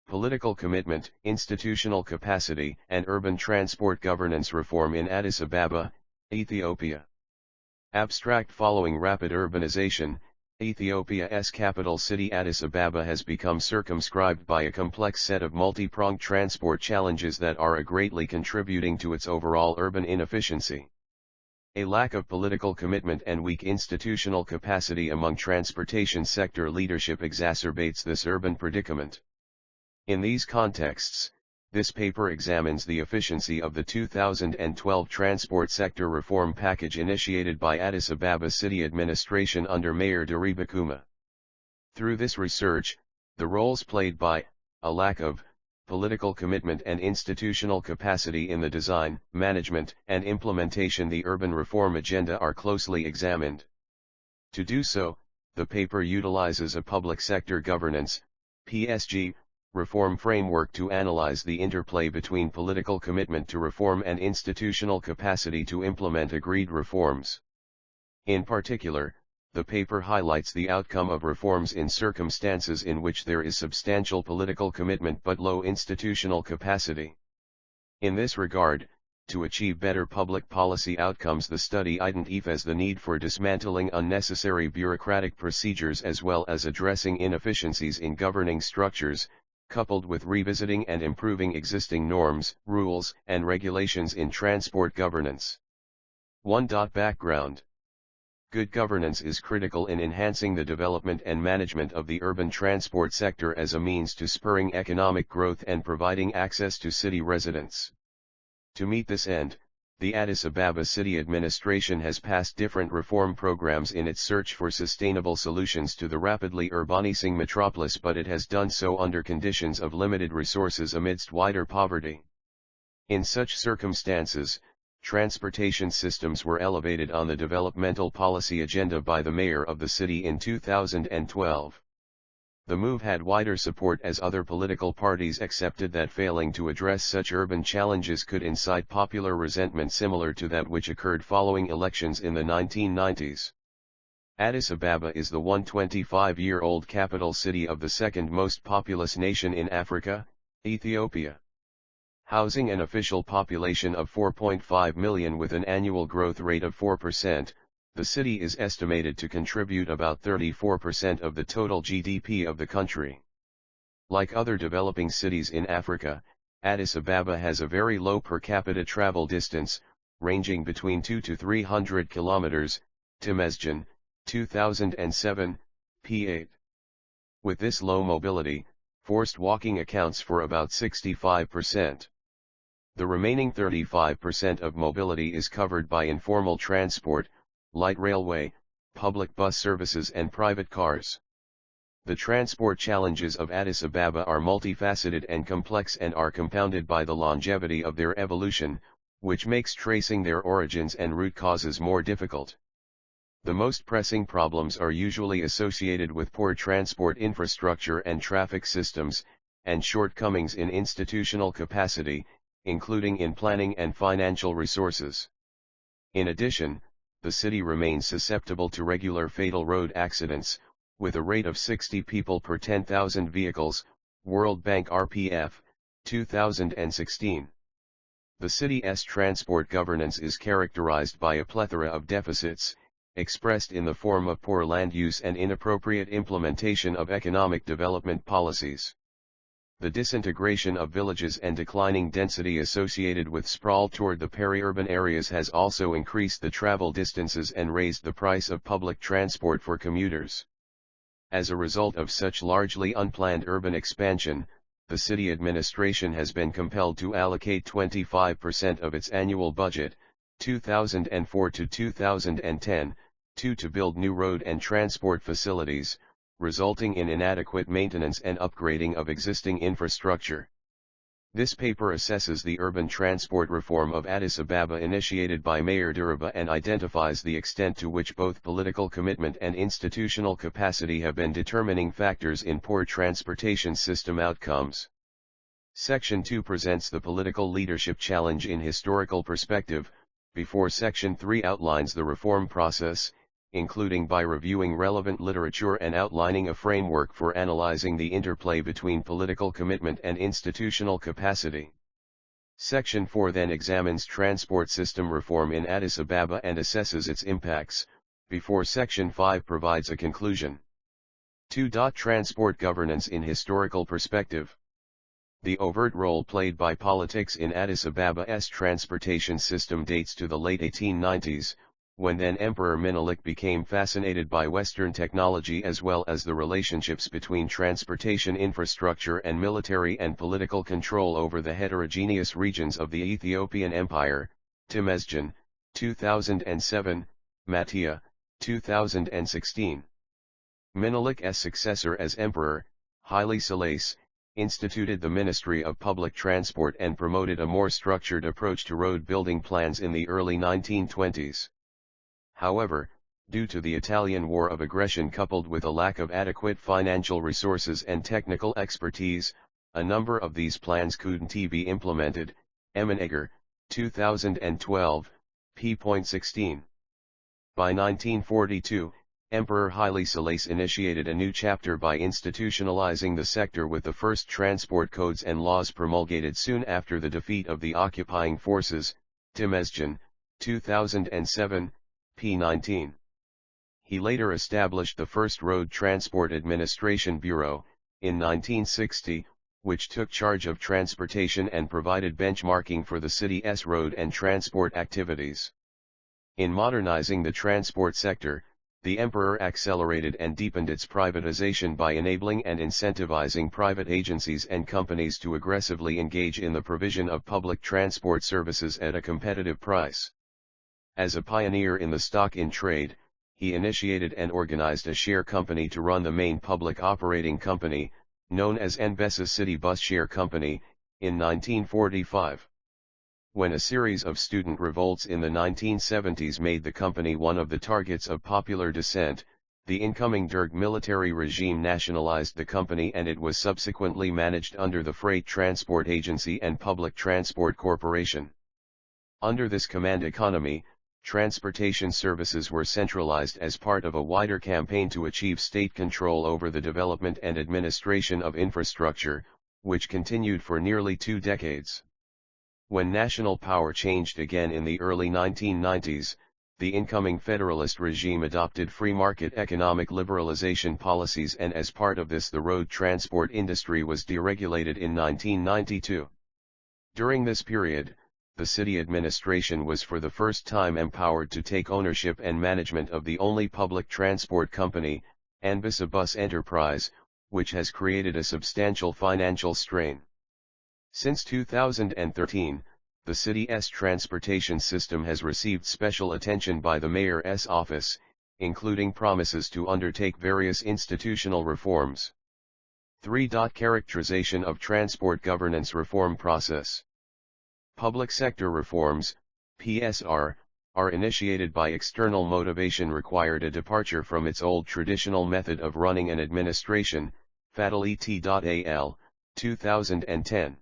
Political Commitment, Institutional Capacity, and Urban Transport Governance Reform in Addis Ababa, Ethiopia. Abstract: following rapid urbanization, Ethiopia's capital city Addis Ababa has become circumscribed by a complex set of multi-pronged transport challenges that are greatly contributing to its overall urban inefficiency. A lack of political commitment and weak institutional capacity among transportation sector leadership exacerbates this urban predicament. In these contexts, this paper examines the efficiency of the 2012 transport sector reform package initiated by Addis Ababa City Administration under Mayor Diriba Kuma. Through this research, the roles played by a lack of political commitment and institutional capacity in the design, management, and implementation of the urban reform agenda are closely examined. To do so, the paper utilizes a public sector governance (PSG) reform framework to analyze the interplay between political commitment to reform and institutional capacity to implement agreed reforms. In particular, the paper highlights the outcome of reforms in circumstances in which there is substantial political commitment but low institutional capacity. In this regard, to achieve better public policy outcomes, the study identifies the need for dismantling unnecessary bureaucratic procedures as well as addressing inefficiencies in governing structures, coupled with revisiting and improving existing norms, rules, and regulations in transport governance. 1. Background. Good governance is critical in enhancing the development and management of the urban transport sector as a means to spurring economic growth and providing access to city residents. To meet this end, the Addis Ababa City Administration has passed different reform programs in its search for sustainable solutions to the rapidly urbanizing metropolis, but it has done so under conditions of limited resources amidst wider poverty. In such circumstances, transportation systems were elevated on the developmental policy agenda by the mayor of the city in 2012. The move had wider support as other political parties accepted that failing to address such urban challenges could incite popular resentment similar to that which occurred following elections in the 1990s. Addis Ababa is the 125-year-old capital city of the second most populous nation in Africa, Ethiopia. Housing an official population of 4.5 million with an annual growth rate of 4%, the city is estimated to contribute about 34% of the total GDP of the country. Like other developing cities in Africa, Addis Ababa has a very low per capita travel distance, ranging between 2 to 300 kilometers, Temesgen, 2007, p. 8. With this low mobility, forced walking accounts for about 65%. The remaining 35% of mobility is covered by informal transport, light railway, public bus services and private cars. The transport challenges of Addis Ababa are multifaceted and complex and are compounded by the longevity of their evolution, which makes tracing their origins and root causes more difficult. The most pressing problems are usually associated with poor transport infrastructure and traffic systems, and shortcomings in institutional capacity, including in planning and financial resources. In addition, the city remains susceptible to regular fatal road accidents, with a rate of 60 people per 10,000 vehicles, World Bank RPF, 2016. The city's transport governance is characterized by a plethora of deficits, expressed in the form of poor land use and inappropriate implementation of economic development policies. The disintegration of villages and declining density associated with sprawl toward the peri-urban areas has also increased the travel distances and raised the price of public transport for commuters. As a result of such largely unplanned urban expansion, the city administration has been compelled to allocate 25% of its annual budget, 2004 to 2010, to build new road and transport facilities, resulting in inadequate maintenance and upgrading of existing infrastructure. This paper assesses the urban transport reform of Addis Ababa initiated by Mayor Diriba and identifies the extent to which both political commitment and institutional capacity have been determining factors in poor transportation system outcomes. Section 2 presents the political leadership challenge in historical perspective, before Section 3 outlines the reform process, including by reviewing relevant literature and outlining a framework for analyzing the interplay between political commitment and institutional capacity. Section 4 then examines transport system reform in Addis Ababa and assesses its impacts, before Section 5 provides a conclusion. 2. Transport governance in historical perspective. The overt role played by politics in Addis Ababa's transportation system dates to the late 1890s, when then Emperor Menelik became fascinated by Western technology as well as the relationships between transportation infrastructure and military and political control over the heterogeneous regions of the Ethiopian Empire. Temesgen, 2007, Mattia, 2016. Menelik's successor as emperor, Haile Selassie, instituted the Ministry of Public Transport and promoted a more structured approach to road building plans in the early 1920s. However, due to the Italian War of Aggression coupled with a lack of adequate financial resources and technical expertise, a number of these plans couldn't be implemented. Emenegger, 2012, p.16. By 1942, Emperor Haile Selassie initiated a new chapter by institutionalizing the sector with the first transport codes and laws promulgated soon after the defeat of the occupying forces. Temesgen, 2007, p. 19. He later established the first Road Transport Administration Bureau, in 1960, which took charge of transportation and provided benchmarking for the city's road and transport activities. In modernizing the transport sector, the emperor accelerated and deepened its privatization by enabling and incentivizing private agencies and companies to aggressively engage in the provision of public transport services at a competitive price. As a pioneer in the stock-in-trade, he initiated and organized a share company to run the main public operating company, known as Nbesa City Bus Share Company, in 1945. When a series of student revolts in the 1970s made the company one of the targets of popular dissent, the incoming Derg military regime nationalized the company and it was subsequently managed under the Freight Transport Agency and Public Transport Corporation. Under this command economy, transportation services were centralized as part of a wider campaign to achieve state control over the development and administration of infrastructure, which continued for nearly 2 decades. When national power changed again in the early 1990s, the incoming federalist regime adopted free market economic liberalization policies, and as part of this the road transport industry was deregulated in 1992. During this period, the city administration was for the first time empowered to take ownership and management of the only public transport company, Nbesa Bus Enterprise, which has created a substantial financial strain. Since 2013, the city's transportation system has received special attention by the mayor's office, including promises to undertake various institutional reforms. 3. Characterization of transport governance reform process. Public sector reforms, PSR, are initiated by external motivation required a departure from its old traditional method of running an administration, Fatal-et.al, 2010.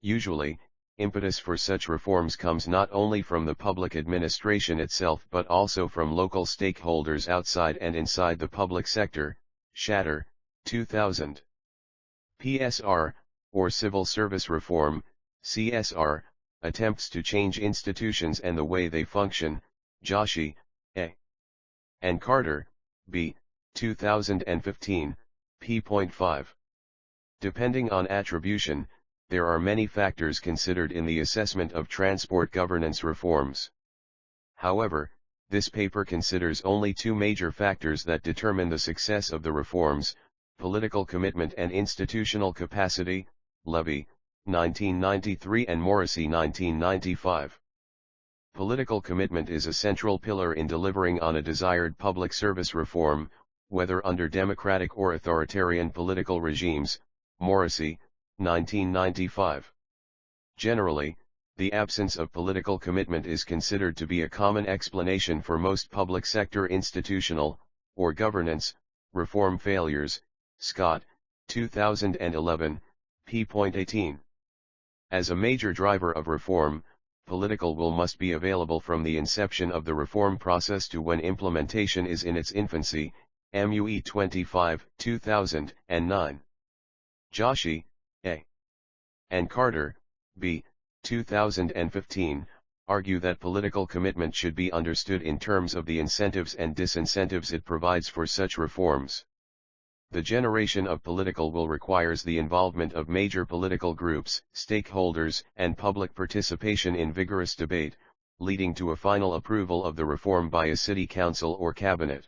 Usually, impetus for such reforms comes not only from the public administration itself but also from local stakeholders outside and inside the public sector. Shatter, 2000. PSR, or Civil Service Reform, CSR, attempts to change institutions and the way they function. Joshi, A. and Carter, B. 2015, p.5. Depending on attribution, there are many factors considered in the assessment of transport governance reforms. However, this paper considers only 2 major factors that determine the success of the reforms: political commitment and institutional capacity. Levy, 1993 and Morrissey, 1995. Political commitment is a central pillar in delivering on a desired public service reform, whether under democratic or authoritarian political regimes. Morrissey, 1995. Generally, the absence of political commitment is considered to be a common explanation for most public sector institutional, or governance, reform failures. Scott, 2011, p.18. As a major driver of reform, political will must be available from the inception of the reform process to when implementation is in its infancy, MUE 25, 2009. Joshi, A. and Carter, B. 2015, argue that political commitment should be understood in terms of the incentives and disincentives it provides for such reforms. The generation of political will requires the involvement of major political groups, stakeholders, and public participation in vigorous debate, leading to a final approval of the reform by a city council or cabinet.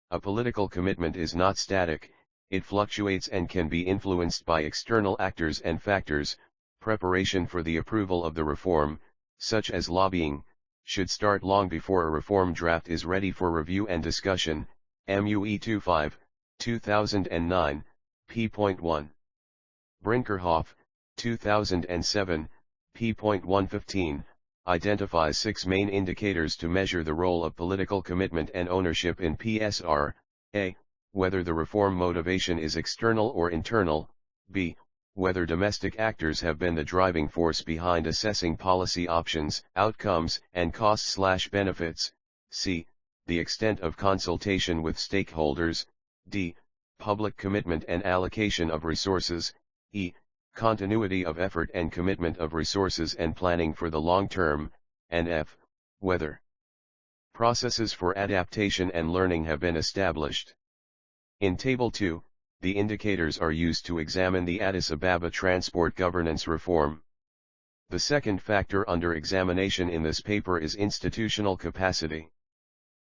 A political commitment is not static, it fluctuates and can be influenced by external actors and factors. Preparation for the approval of the reform, such as lobbying, should start long before a reform draft is ready for review and discussion, MUE 25, 2009, p.1. Brinkerhoff, 2007, p.115, identifies 6 main indicators to measure the role of political commitment and ownership in PSR, A. Whether the reform motivation is external or internal, B. Whether domestic actors have been the driving force behind assessing policy options, outcomes, and costs/benefits, C. The extent of consultation with stakeholders, D. Public commitment and allocation of resources, E. Continuity of effort and commitment of resources and planning for the long term, and F. Whether processes for adaptation and learning have been established. In Table 2, the indicators are used to examine the Addis Ababa transport governance reform. The second factor under examination in this paper is institutional capacity.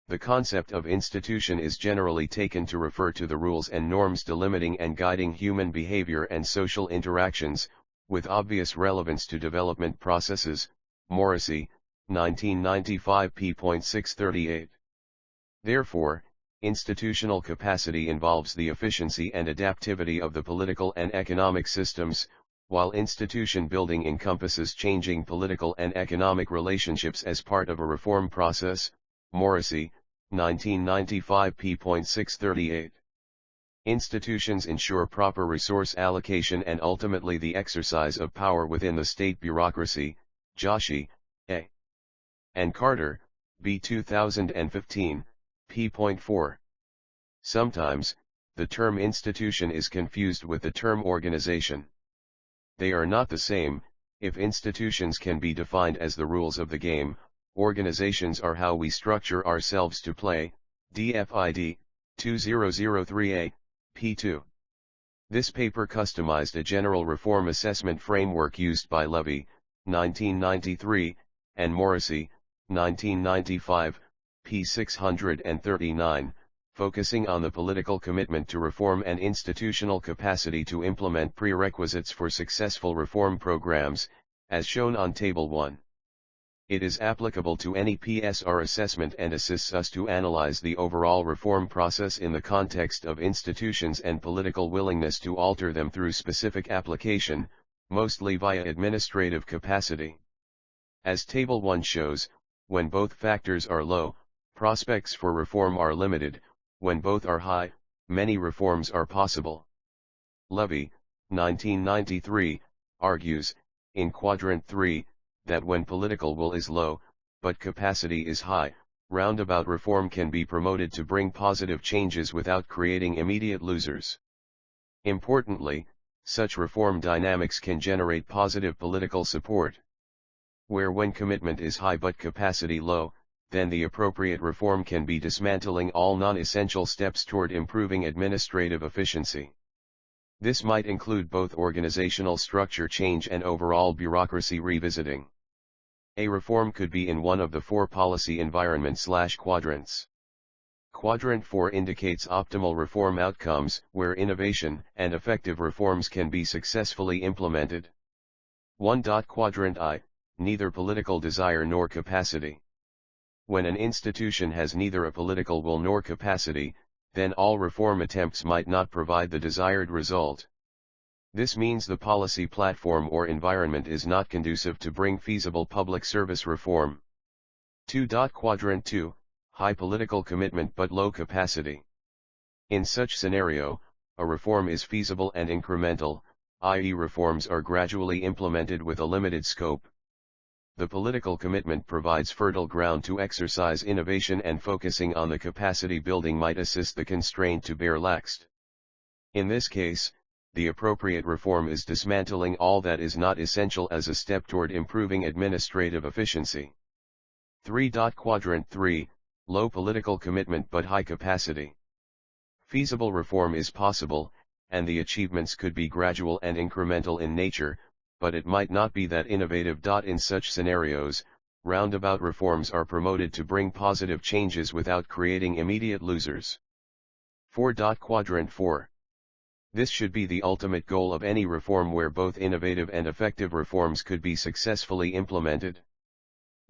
The concept of institution is generally taken to refer to the rules and norms delimiting and guiding human behavior and social interactions, with obvious relevance to development processes, Morrissey, 1995 p.638. Therefore, institutional capacity involves the efficiency and adaptivity of the political and economic systems, while institution building encompasses changing political and economic relationships as part of a reform process, Morrissey, 1995 p.638. Institutions ensure proper resource allocation and ultimately the exercise of power within the state bureaucracy, Joshi, A. and Carter, B. 2015, p.4. Sometimes, the term institution is confused with the term organization. They are not the same. If institutions can be defined as the rules of the game, organizations are how we structure ourselves to play, DFID, 2003a, p2. This paper customized a general reform assessment framework used by Levy, 1993, and Morrissey, 1995, p. 639, focusing on the political commitment to reform and institutional capacity to implement prerequisites for successful reform programs, as shown on Table 1. It is applicable to any PSR assessment and assists us to analyze the overall reform process in the context of institutions and political willingness to alter them through specific application, mostly via administrative capacity. As Table 1 shows, when both factors are low, prospects for reform are limited. When both are high, many reforms are possible. Levy, 1993, argues, in Quadrant 3, that when political will is low, but capacity is high, roundabout reform can be promoted to bring positive changes without creating immediate losers. Importantly, such reform dynamics can generate positive political support. Where when commitment is high but capacity low, then the appropriate reform can be dismantling all non-essential steps toward improving administrative efficiency. This might include both organizational structure change and overall bureaucracy revisiting. A reform could be in one of the 4 policy environment/quadrants. Quadrant 4 indicates optimal reform outcomes, where innovation and effective reforms can be successfully implemented. 1. Quadrant I, neither political desire nor capacity. When an institution has neither a political will nor capacity, then all reform attempts might not provide the desired result. This means the policy platform or environment is not conducive to bring feasible public service reform. 2. Quadrant 2, high political commitment but low capacity. In such scenario, a reform is feasible and incremental, i.e. reforms are gradually implemented with a limited scope. The political commitment provides fertile ground to exercise innovation, and focusing on the capacity building might assist the constraint to bear laxed. In this case, the appropriate reform is dismantling all that is not essential as a step toward improving administrative efficiency. 3. Quadrant 3, low political commitment but high capacity. Feasible reform is possible, and the achievements could be gradual and incremental in nature, but it might not be that innovative. In such scenarios, roundabout reforms are promoted to bring positive changes without creating immediate losers. 4. Quadrant 4. This should be the ultimate goal of any reform, where both innovative and effective reforms could be successfully implemented.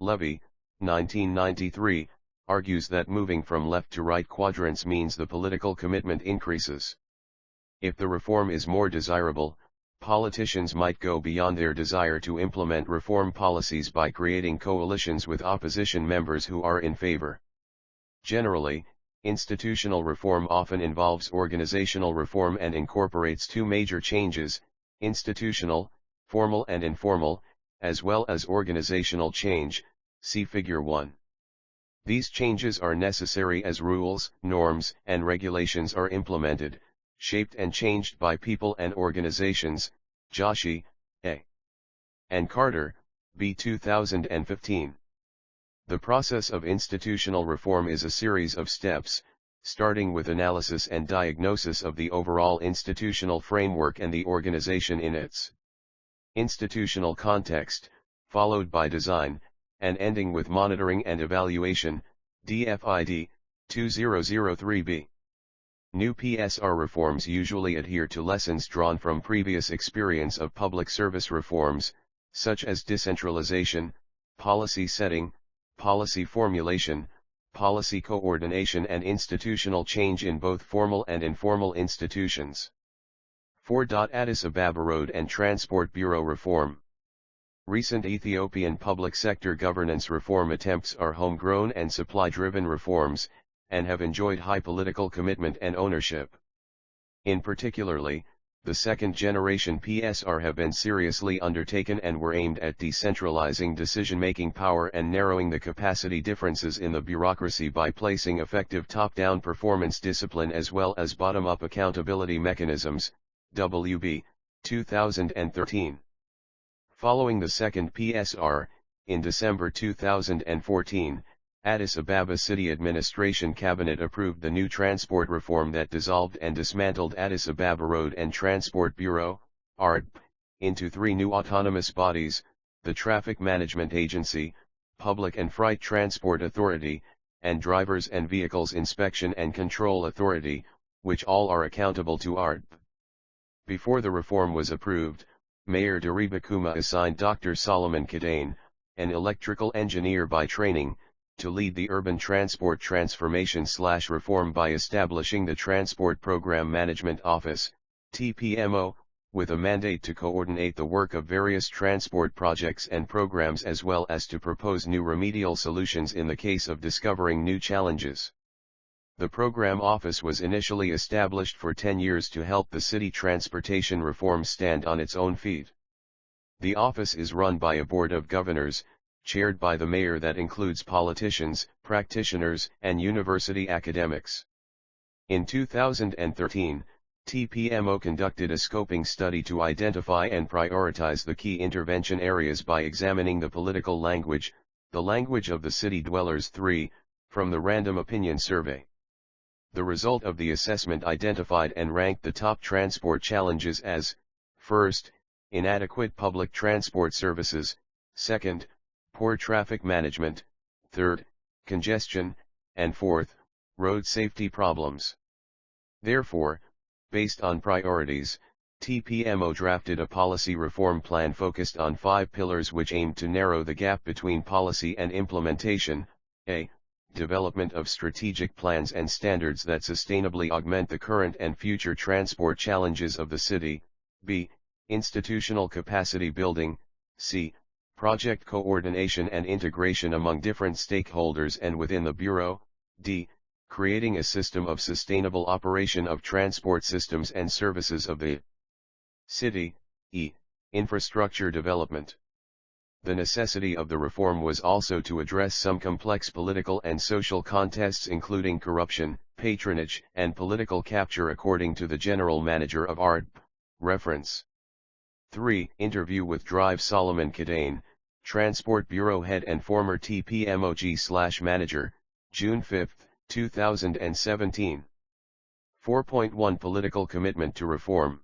Levy, 1993, argues that moving from left to right quadrants means the political commitment increases. If the reform is more desirable, politicians might go beyond their desire to implement reform policies by creating coalitions with opposition members who are in favor. Generally, institutional reform often involves organizational reform and incorporates two major changes: institutional, formal and informal, as well as organizational change, see Figure 1. These changes are necessary as rules, norms, and regulations are implemented, shaped and changed by people and organizations. Joshi, A. and Carter, B. 2015. The process of institutional reform is a series of steps, starting with analysis and diagnosis of the overall institutional framework and the organization in its institutional context, followed by design, and ending with monitoring and evaluation. DFID, 2003b. New PSR reforms usually adhere to lessons drawn from previous experience of public service reforms, such as decentralization, policy setting, policy formulation, policy coordination, and institutional change in both formal and informal institutions. 4. Addis Ababa Road and Transport Bureau reform. Recent Ethiopian public sector governance reform attempts are homegrown and supply-driven reforms, and have enjoyed high political commitment and ownership. In particularly, the second-generation PSR have been seriously undertaken and were aimed at decentralizing decision-making power and narrowing the capacity differences in the bureaucracy by placing effective top-down performance discipline as well as bottom-up accountability mechanisms. WB, 2013. Following the second PSR, in December 2014, Addis Ababa City Administration Cabinet approved the new transport reform that dissolved and dismantled Addis Ababa Road and Transport Bureau, IJERT, into three new autonomous bodies: the Traffic Management Agency, Public and Freight Transport Authority, and Drivers and Vehicles Inspection and Control Authority, which all are accountable to IJERT. Before the reform was approved, Mayor Diriba Kuma assigned Dr. Solomon Kidane, an electrical engineer by training, to lead the urban transport transformation/reform by establishing the Transport Program Management Office, TPMO, with a mandate to coordinate the work of various transport projects and programs as well as to propose new remedial solutions in the case of discovering new challenges. The Program Office was initially established for 10 years to help the city transportation reform stand on its own feet. The office is run by a board of governors, chaired by the mayor, that includes politicians, practitioners, and university academics. In 2013, TPMO conducted a scoping study to identify and prioritize the key intervention areas by examining the political language, the language of the city dwellers 3, from the Random Opinion Survey. The result of the assessment identified and ranked the top transport challenges as: first, inadequate public transport services; second, poor traffic management; third, congestion; and fourth, road safety problems. Therefore, based on priorities, TPMO drafted a policy reform plan focused on 5 pillars which aimed to narrow the gap between policy and implementation: a. Development of strategic plans and standards that sustainably augment the current and future transport challenges of the city; b. Institutional capacity building; c. Project coordination and integration among different stakeholders and within the Bureau; d. Creating a system of sustainable operation of transport systems and services of the city; e. Infrastructure development. The necessity of the reform was also to address some complex political and social contests including corruption, patronage, and political capture according to the General Manager of IJERT. Reference. 3. Interview with Drive Solomon Kadane, Transport Bureau Head and former TPMOG/Manager, June 5, 2017. 4.1 Political Commitment to Reform.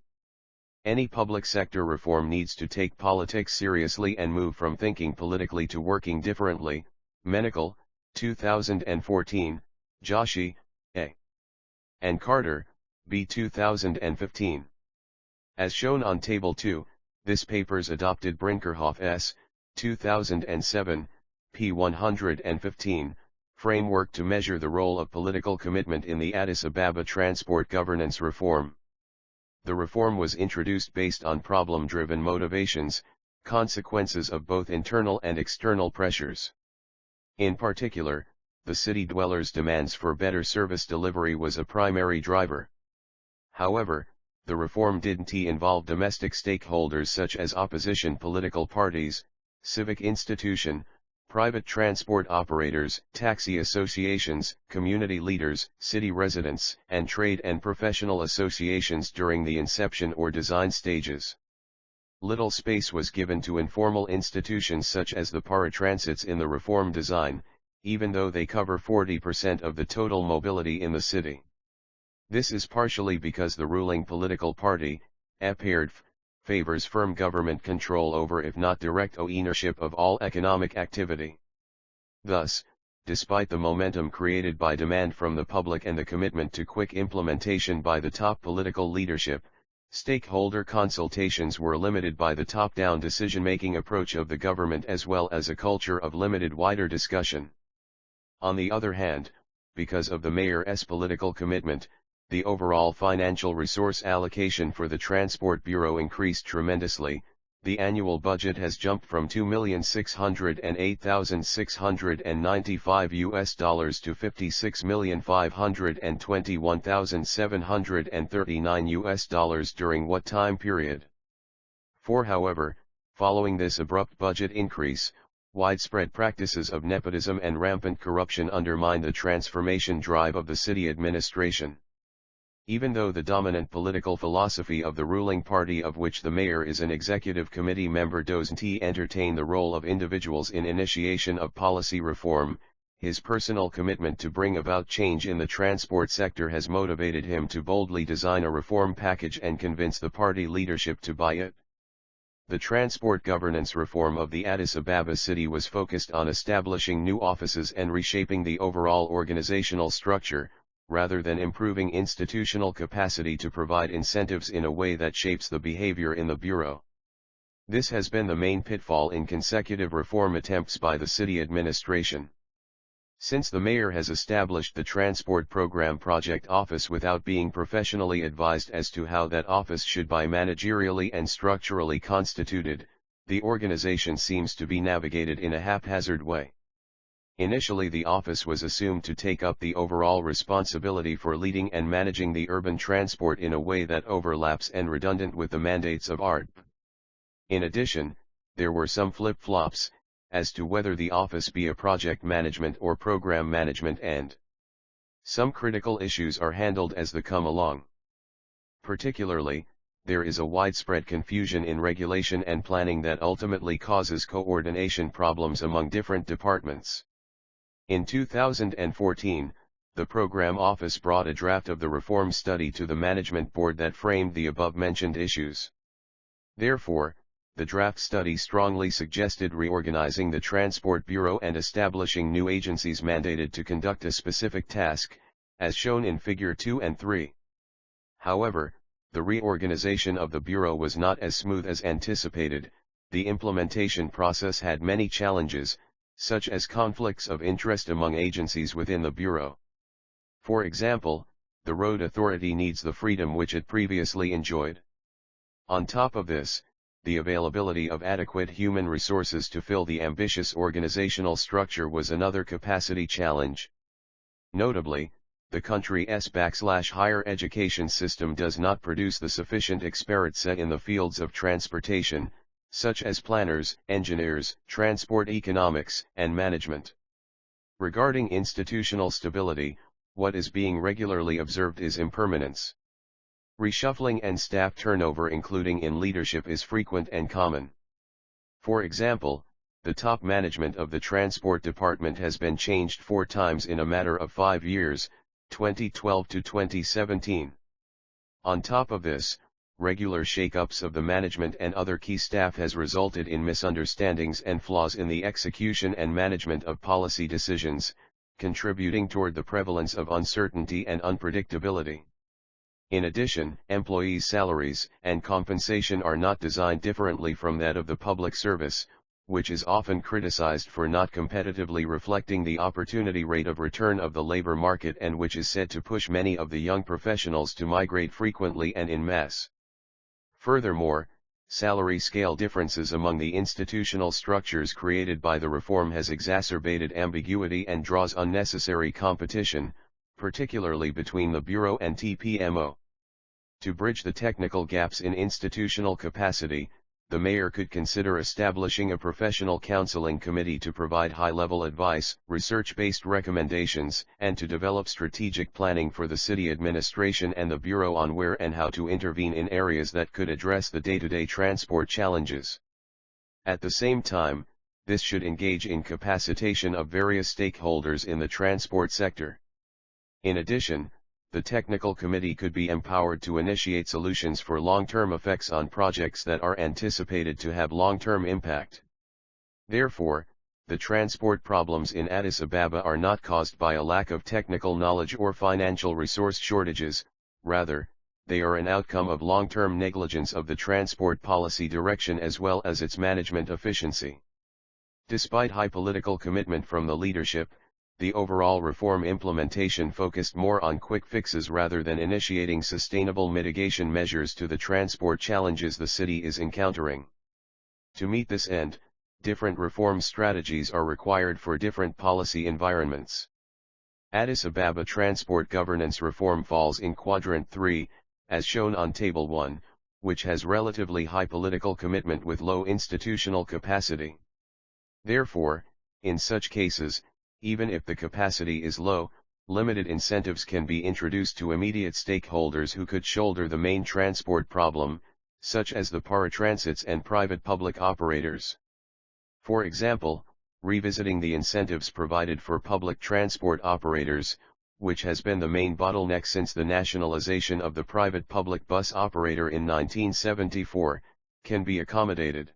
Any public sector reform needs to take politics seriously and move from thinking politically to working differently. Menical, 2014, Joshi, A. and Carter, B. 2015. As shown on Table 2, this paper's adopted Brinkerhoff S. 2007, p. 115, framework to measure the role of political commitment in the Addis Ababa transport governance reform. The reform was introduced based on problem-driven motivations, consequences of both internal and external pressures. In particular, the city dwellers' demands for better service delivery was a primary driver. However, the reform didn't involve domestic stakeholders such as opposition political parties, civic institution, private transport operators, taxi associations, community leaders, city residents, and trade and professional associations during the inception or design stages. Little space was given to informal institutions such as the paratransits in the reform design, even though they cover 40% of the total mobility in the city. This is partially because the ruling political party, IJERT, favors firm government control over if not direct ownership of all economic activity. Thus, despite the momentum created by demand from the public and the commitment to quick implementation by the top political leadership, stakeholder consultations were limited by the top-down decision-making approach of the government as well as a culture of limited wider discussion. On the other hand, because of the mayor's political commitment, the overall financial resource allocation for the Transport Bureau increased tremendously. The annual budget has jumped from $2,608,695 to $56,521,739 during what time period? 4. However, following this abrupt budget increase, widespread practices of nepotism and rampant corruption undermined the transformation drive of the city administration. Even though the dominant political philosophy of the ruling party, of which the mayor is an executive committee member, doesn't entertain the role of individuals in initiation of policy reform, his personal commitment to bring about change in the transport sector has motivated him to boldly design a reform package and convince the party leadership to buy it. The transport governance reform of the Addis Ababa city was focused on establishing new offices and reshaping the overall organizational structure, rather than improving institutional capacity to provide incentives in a way that shapes the behavior in the Bureau. This has been the main pitfall in consecutive reform attempts by the city administration. Since the mayor has established the Transport Program Project Office without being professionally advised as to how that office should be managerially and structurally constituted, the organization seems to be navigated in a haphazard way. Initially, the office was assumed to take up the overall responsibility for leading and managing the urban transport in a way that overlaps and redundant with the mandates of IJERT. In addition, there were some flip-flops as to whether the office be a project management or program management, and some critical issues are handled as they come along. Particularly, there is a widespread confusion in regulation and planning that ultimately causes coordination problems among different departments. In 2014, the Program Office brought a draft of the reform study to the Management Board that framed the above-mentioned issues. Therefore, the draft study strongly suggested reorganizing the Transport Bureau and establishing new agencies mandated to conduct a specific task, as shown in Figure 2 and 3. However, the reorganization of the Bureau was not as smooth as anticipated. The implementation process had many challenges, such as conflicts of interest among agencies within the Bureau. For example, the Road Authority needs the freedom which it previously enjoyed. On top of this, the availability of adequate human resources to fill the ambitious organizational structure was another capacity challenge. Notably, the country's higher education system does not produce the sufficient expertise in the fields of transportation, such as planners, engineers, transport economics, and management. Regarding institutional stability, what is being regularly observed is impermanence. Reshuffling and staff turnover including in leadership is frequent and common. For example, the top management of the transport department has been changed 4 times in a matter of 5 years, 2012 to 2017. On top of this, regular shake-ups of the management and other key staff has resulted in misunderstandings and flaws in the execution and management of policy decisions, contributing toward the prevalence of uncertainty and unpredictability. In addition, employees' salaries and compensation are not designed differently from that of the public service, which is often criticized for not competitively reflecting the opportunity rate of return of the labor market and which is said to push many of the young professionals to migrate frequently and en masse. Furthermore, salary scale differences among the institutional structures created by the reform has exacerbated ambiguity and draws unnecessary competition, particularly between the Bureau and TPMO. To bridge the technical gaps in institutional capacity, the mayor could consider establishing a professional counseling committee to provide high-level advice, research-based recommendations, and to develop strategic planning for the city administration and the bureau on where and how to intervene in areas that could address the day-to-day transport challenges. At the same time, this should engage in capacitation of various stakeholders in the transport sector. In addition, the technical committee could be empowered to initiate solutions for long-term effects on projects that are anticipated to have long-term impact. Therefore, the transport problems in Addis Ababa are not caused by a lack of technical knowledge or financial resource shortages, rather, they are an outcome of long-term negligence of the transport policy direction as well as its management efficiency. Despite high political commitment from the leadership, the overall reform implementation focused more on quick fixes rather than initiating sustainable mitigation measures to the transport challenges the city is encountering. To meet this end, different reform strategies are required for different policy environments. Addis Ababa transport governance reform falls in Quadrant 3, as shown on Table 1, which has relatively high political commitment with low institutional capacity. Therefore, in such cases, even if the capacity is low, limited incentives can be introduced to immediate stakeholders who could shoulder the main transport problem, such as the paratransits and private public operators. For example, revisiting the incentives provided for public transport operators, which has been the main bottleneck since the nationalization of the private public bus operator in 1974, can be accommodated.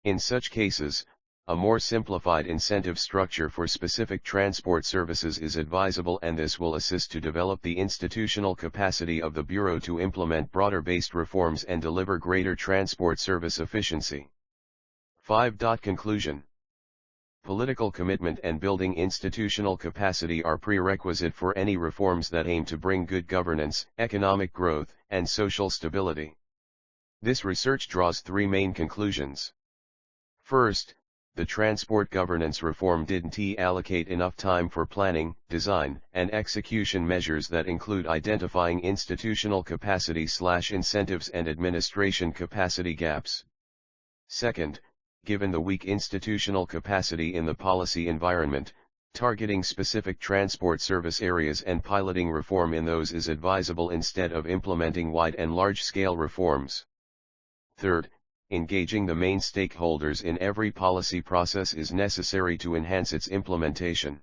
In such cases, a more simplified incentive structure for specific transport services is advisable, and this will assist to develop the institutional capacity of the Bureau to implement broader-based reforms and deliver greater transport service efficiency. 5. Conclusion. Political commitment and building institutional capacity are prerequisite for any reforms that aim to bring good governance, economic growth, and social stability. This research draws 3 main conclusions. First, the transport governance reform didn't allocate enough time for planning, design, and execution measures that include identifying institutional capacity/incentives and administration capacity gaps. Second, given the weak institutional capacity in the policy environment, targeting specific transport service areas and piloting reform in those is advisable instead of implementing wide and large-scale reforms. Third, engaging the main stakeholders in every policy process is necessary to enhance its implementation.